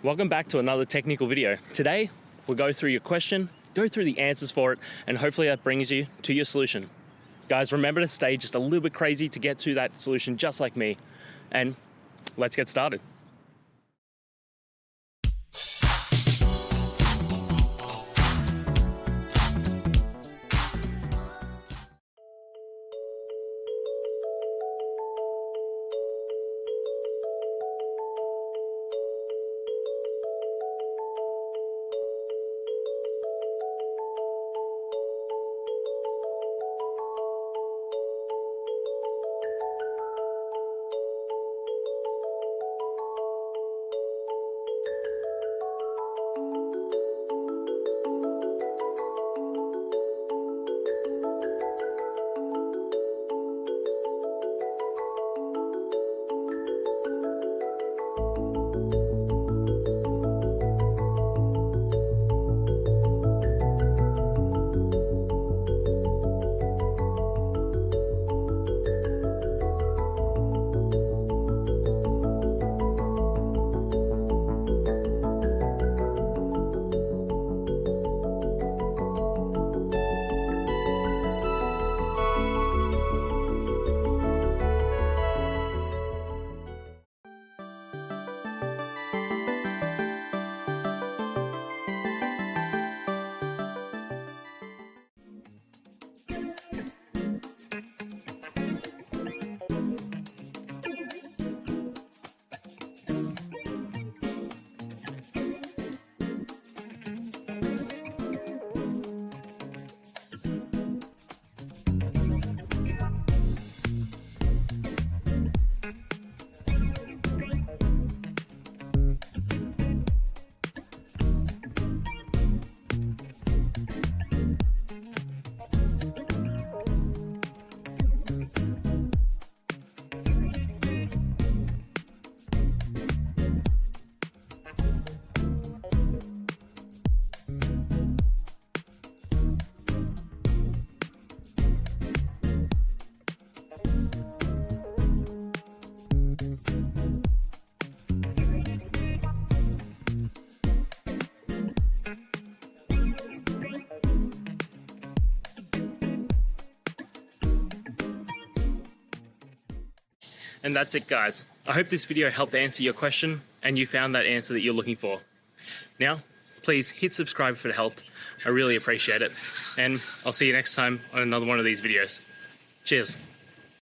Welcome back to another technical video. Today, we'll go through your question, go through the answers for it, and hopefully that brings you to your solution. Guys, remember to stay just a little bit crazy to get to that solution just like me. And let's get started. And that's it, guys. I hope this video helped answer your question and you found that answer that you're looking for. Now, please hit subscribe if it helped. I really appreciate it. And I'll see you next time on another one of these videos. Cheers.